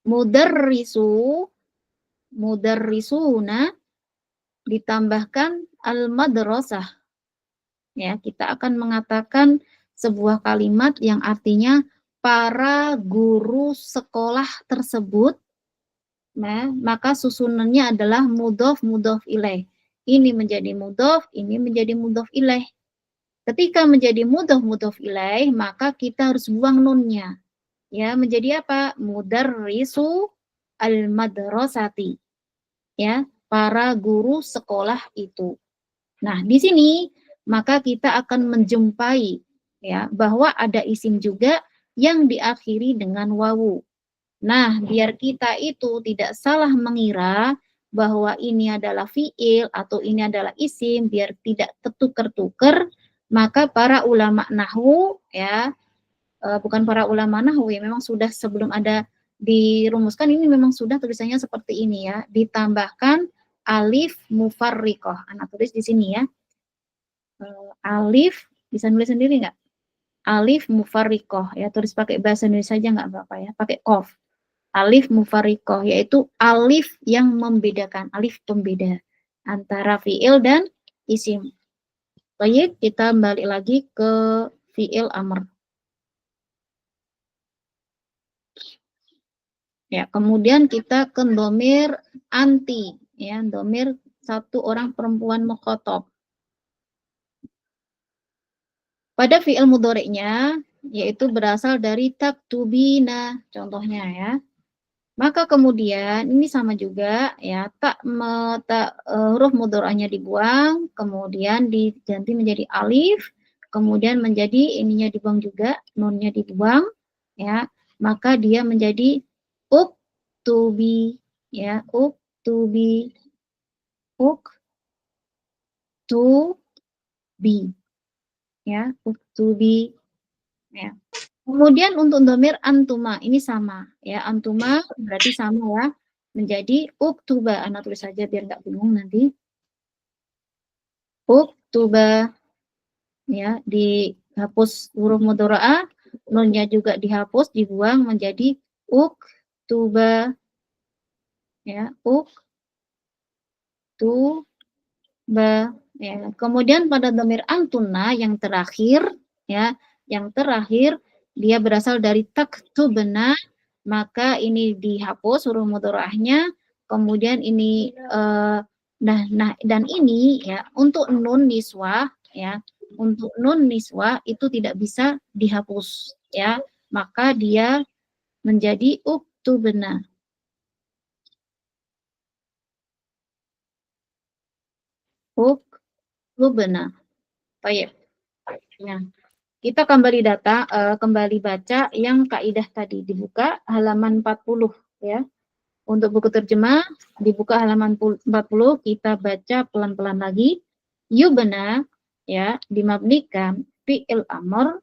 mudarrisuna ditambahkan al-madrasah ya kita akan mengatakan sebuah kalimat yang artinya para guru sekolah tersebut. Nah, maka susunannya adalah mudhof ilaih. Ini menjadi mudhof, ini menjadi mudhof ilaih. Ketika menjadi mudhof ilaih, maka kita harus buang nunnya. Ya, menjadi apa? Mudarrisu al-madrasati. Ya, para guru sekolah itu. Nah, di sini maka kita akan menjumpai ya bahwa ada isim juga yang diakhiri dengan wawu. Nah, biar kita itu tidak salah mengira bahwa ini adalah fiil atau ini adalah isim, biar tidak ketuker-tuker, maka para ulama nahwu ya, bukan para ulama nahwu ya, memang sudah sebelum ada dirumuskan ini memang sudah tulisannya seperti ini ya, ditambahkan alif mufarriqah. Anak tulis di sini ya. Alif bisa nulis sendiri nggak? alif mufarriqoh, ya tulis pakai bahasa Indonesia aja nggak apa-apa ya, pakai qaf. Alif mufarriqoh, yaitu alif yang membedakan, alif pembeda antara fiil dan isim. Baik, kita balik lagi ke fiil amr. Ya, kemudian kita ke domir anti, ya, domir satu orang perempuan mukhotob. Pada fiil mudhari'nya, yaitu berasal dari taktubina, contohnya ya. Maka kemudian ini sama juga ya, huruf mudhari'nya dibuang, kemudian diganti menjadi alif, kemudian menjadi ininya dibuang juga, nunnya dibuang ya, maka dia menjadi uktubi ya, uktubi, uktubi ya, uktubi ya. Kemudian untuk domir antuma, ini sama ya, antuma berarti sama ya, menjadi uktuba. Anak tulis saja biar nggak bingung nanti. Uktuba ya, dihapus huruf mudhari'ah, nunnya juga dihapus, dibuang menjadi uktuba ya, uktuba ya. Kemudian pada domir antuna yang terakhir ya, yang terakhir dia berasal dari taktubna, maka ini dihapus huruf mudhari'ahnya, kemudian ini dan ini ya untuk nun niswah ya, untuk nun niswah itu tidak bisa dihapus ya, maka dia menjadi uktubna. Uktubna. Baik. Nah, kita kembali baca yang kaidah tadi, dibuka halaman 40 ya. Untuk buku terjemah dibuka halaman 40, kita baca pelan-pelan lagi. Yubna ya, dimabnikan fi'il amr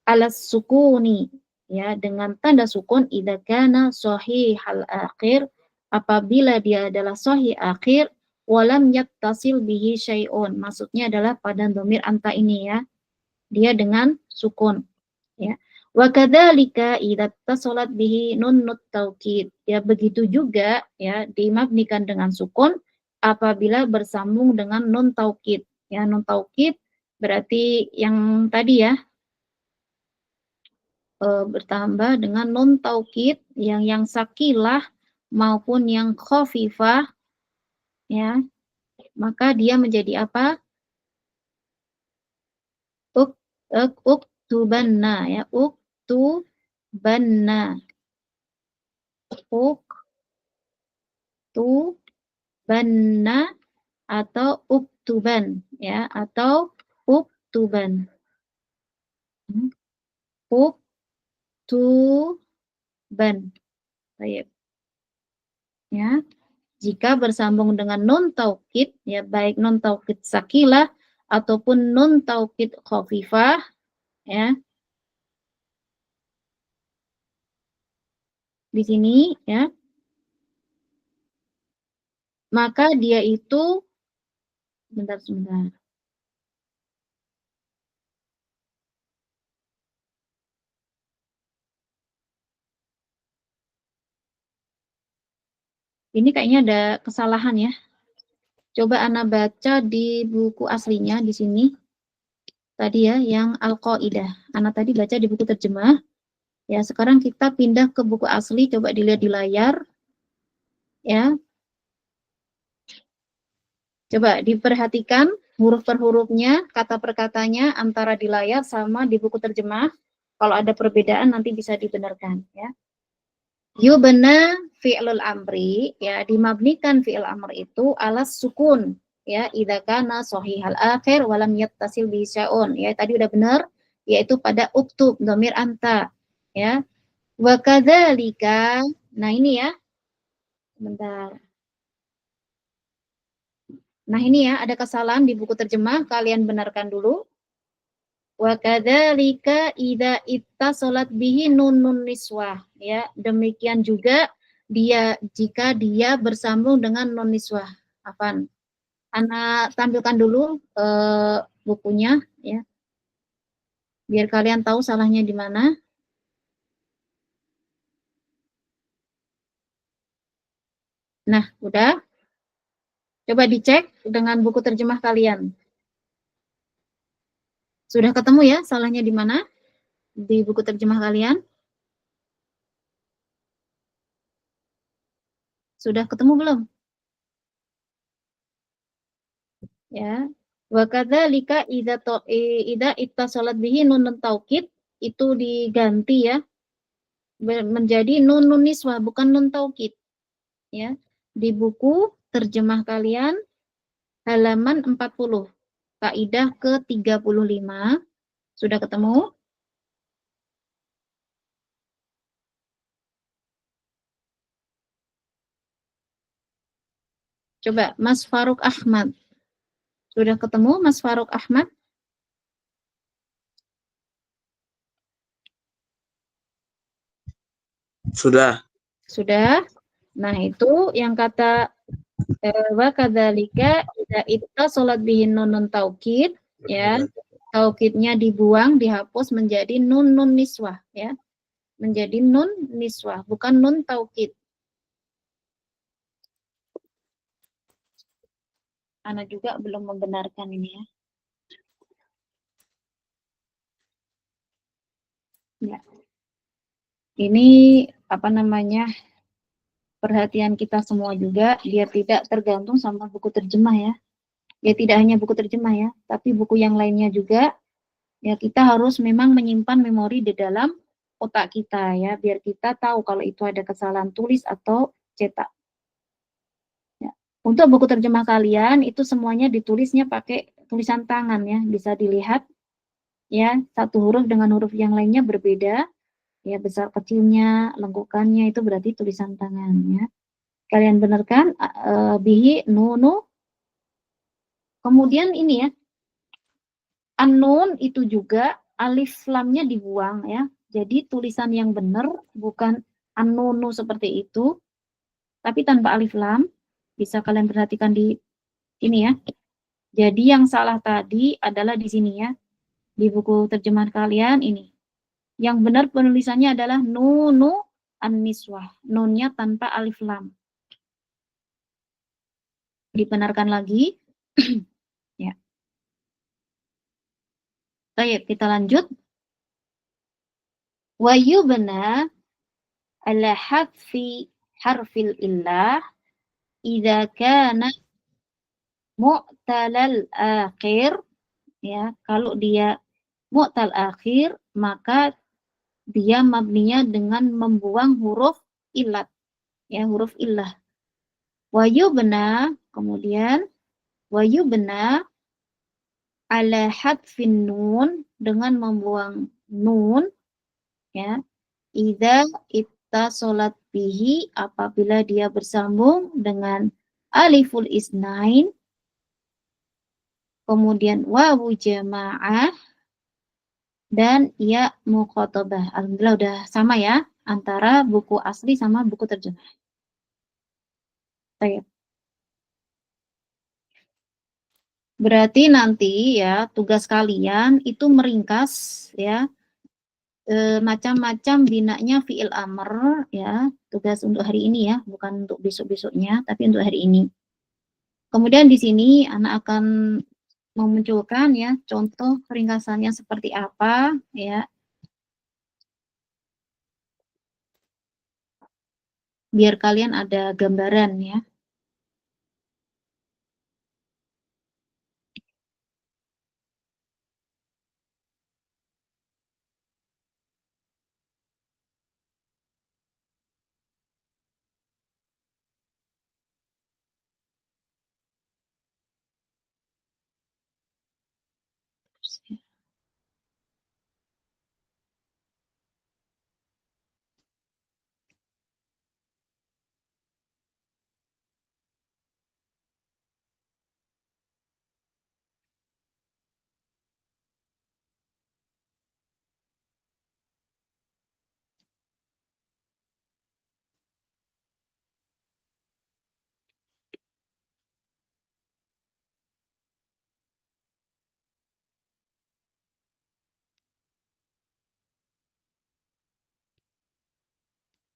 ala sukuni ya, dengan tanda sukun idza kana sahihal akhir, apabila dia adalah sahih akhir, walam yattasil bihi syai'un, maksudnya adalah pada dhamir anta ini ya, dia dengan sukun ya. Wa kadzalika idza tasalat bihi nunnut taukid, ya begitu juga ya, dimabnikan dengan sukun apabila bersambung dengan nun taukid ya. Nun taukid berarti yang tadi ya, bertambah dengan nun taukid yang sakilah maupun yang khafifah ya, maka dia menjadi apa? Uktubanna ya, uktubanna, uktubanna atau uktuban ya, atau uktuban. Uktuban. Baik. Ya. Jika bersambung dengan nun taukid ya, baik nun taukid sakilah ataupun nun taukid khafifah ya. Di sini ya. Maka dia itu sebentar. Ini kayaknya ada kesalahan ya. Coba Ana baca di buku aslinya di sini. Tadi ya, yang Al-Qaidah. Ana tadi baca di buku terjemah. Ya, sekarang kita pindah ke buku asli, coba dilihat di layar. Ya. Coba diperhatikan huruf per hurufnya, kata per katanya antara di layar sama di buku terjemah. Kalau ada perbedaan nanti bisa dibenarkan ya. Yubna fi'lul amri ya, dimabnikan fi'il amr itu alas sukun ya, idza kana shahihal akhir walam yattasil bi sya'un ya, tadi udah benar, yaitu pada uktub dhamir anta ya. Wa kadzalika, nah ini ya. Sebentar. Nah ini ya, ada kesalahan di buku terjemah, kalian benarkan dulu. Wa kadzalika idza ittasalat bihi nun niswah ya, demikian juga dia jika dia bersambung dengan nun niswah. Afan. Ana tampilkan dulu bukunya ya. Biar kalian tahu salahnya di mana. Nah, udah. Coba dicek dengan buku terjemah kalian. Sudah ketemu ya salahnya di mana? Di buku terjemah kalian? Sudah ketemu belum? Ya. Wa kadzalika idza ittasalat bihi nunun taukid itu diganti ya menjadi nun niswah bukan nun taukid ya. Di buku terjemah kalian halaman 40 kaidah ke-35 sudah ketemu? Coba Mas Faruk Ahmad. Sudah ketemu Mas Faruk Ahmad? Sudah. Sudah. Nah, itu yang kata wa kadzalika idza ittasalat bihi nunun taukid ya. Taukidnya dibuang, dihapus menjadi nun niswah ya. Menjadi nun niswah, bukan nun taukid. Ana juga belum membenarkan ini ya. Ya. Ini apa namanya? Perhatian kita semua juga biar tidak tergantung sama buku terjemah ya. Ya tidak hanya buku terjemah ya, tapi buku yang lainnya juga. Ya kita harus memang menyimpan memori di dalam otak kita ya, biar kita tahu kalau itu ada kesalahan tulis atau cetak. Ya. Untuk buku terjemah kalian itu semuanya ditulisnya pakai tulisan tangan ya, bisa dilihat ya satu huruf dengan huruf yang lainnya berbeda ya, besar kecilnya, lengkukannya itu berarti tulisan tangan ya. Kalian benarkan bihi nunu. Kemudian ini ya, an-nun itu juga alif lamnya dibuang ya. Jadi tulisan yang benar bukan an-nunu seperti itu, tapi tanpa alif lam. Bisa kalian perhatikan di ini ya. Jadi yang salah tadi adalah di sini ya. Di buku terjemahan kalian ini. Yang benar penulisannya adalah nunu an-niswah. Nunnya tanpa alif lam. Dibenarkan lagi. Ya. Baik, kita lanjut. Wa yubna ala hadfi harfil illah idza kana mu'talal akhir ya, kalau dia mu'tal akhir maka dia mabninya dengan membuang huruf ilat ya, huruf illah. Wa yubna kemudian wa yubna ala hadfin nun dengan membuang nun ya, idza ittasalat bihi apabila dia bersambung dengan aliful isnain, kemudian wawu jamaah dan ya muqatabah. Alhamdulillah udah sama ya antara buku asli sama buku terjemah. Baik. Berarti nanti ya tugas kalian itu meringkas ya macam-macam binanya fiil amr ya, tugas untuk hari ini ya, bukan untuk besok-besoknya tapi untuk hari ini. Kemudian di sini anak akan memunculkan ya contoh ringkasannya seperti apa ya, biar kalian ada gambaran ya.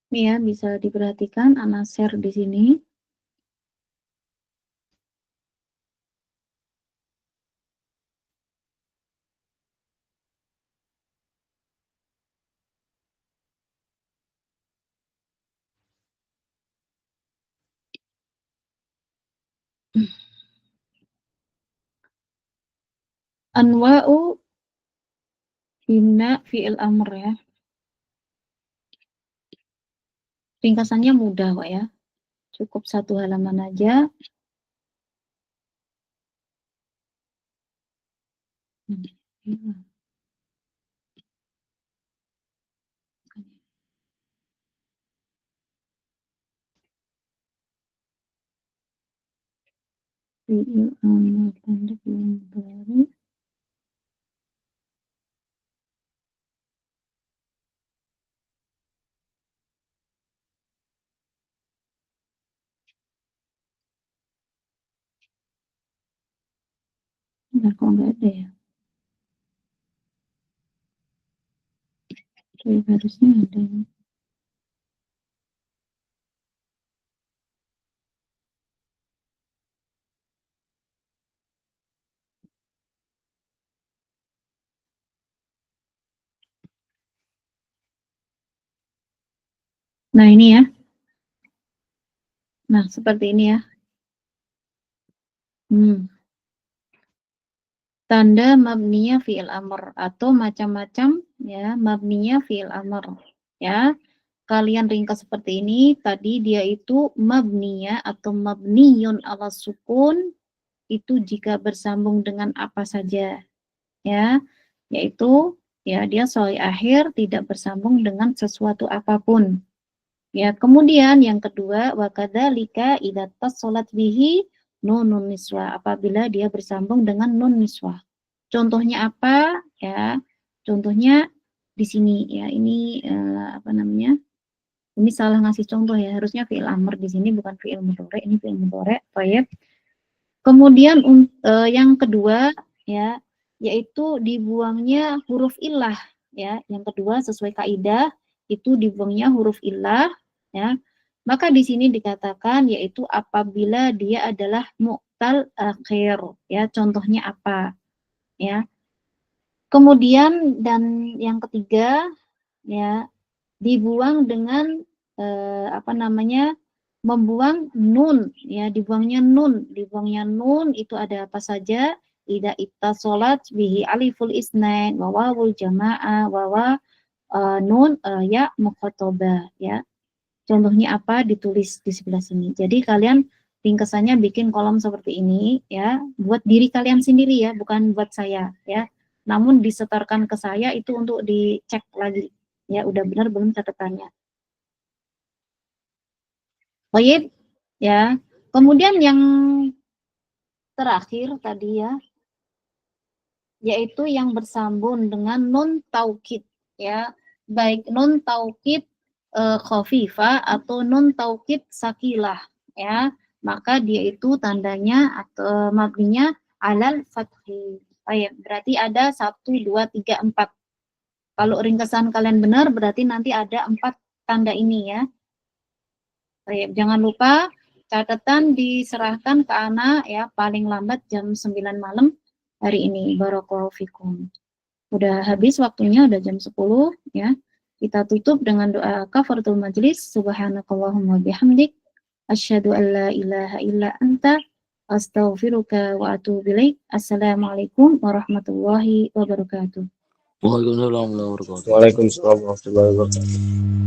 Ini ya, bisa diperhatikan, Ana share di sini. Anwa'u bina fi'il amr ya. Ringkasannya mudah kok ya. Cukup 1 halaman aja. Fi'il amr tanda fi'il mudhari. Nah, kok nggak ada ya? Harusnya ada. Nah, ini ya. Nah, seperti ini ya. Tanda mabniya fi'il amr atau macam-macam ya, mabniya fi'il amr. Ya. Kalian ringkas seperti ini, tadi dia itu mabniya atau mabniyun ala sukun itu jika bersambung dengan apa saja. Ya, yaitu ya dia soi akhir tidak bersambung dengan sesuatu apapun. Ya, kemudian yang kedua wa kadzalika idza tasalat bihi nunun niswa, apabila dia bersambung dengan nun niswa. Contohnya apa? Ya, contohnya di sini ya, ini apa namanya? Ini salah ngasih contoh ya, harusnya fi'il amr di sini bukan fi'il mudhari, ini fi'il mudhari. Baik. Kemudian yang kedua ya, yaitu dibuangnya huruf illah ya. Yang kedua sesuai kaidah itu dibuangnya huruf illah ya. Maka di sini dikatakan yaitu apabila dia adalah mu'tal akhir ya. Contohnya apa? Ya. Kemudian dan yang ketiga ya, dibuang dengan apa namanya? Membuang nun ya, dibuangnya nun itu ada apa saja? Idza ittasalat bihi aliful isnain wa wawul jamaah wa nun ya mukhatabah ya. Contohnya apa? Ditulis di sebelah sini. Jadi kalian ringkesannya bikin kolom seperti ini ya, buat diri kalian sendiri ya, bukan buat saya ya. Namun disetorkan ke saya itu untuk dicek lagi ya, udah benar belum catatannya. Baik ya. Kemudian yang terakhir tadi ya, yaitu yang bersambung dengan nun taukid ya, baik nun taukid khafifah atau nun taukid sakilah ya, maka dia itu tandanya atau mabninya alal fathi. Baik, berarti ada 1 2 3 4. Kalau ringkasan kalian benar berarti nanti ada 4 tanda ini ya. Baik, jangan lupa catatan diserahkan ke anak ya paling lambat jam 9 malam hari ini. Barakallahu fikum. Udah habis waktunya, udah jam 10 ya. Kita tutup dengan doa kafaratul majlis. Subhanakallahumma bihamdik asyhadu an la ilaha illa anta astaghfiruka wa atubu ilaik. Assalamualaikum warahmatullahi wabarakatuh. Waalaikumsalam warahmatullahi wabarakatuh.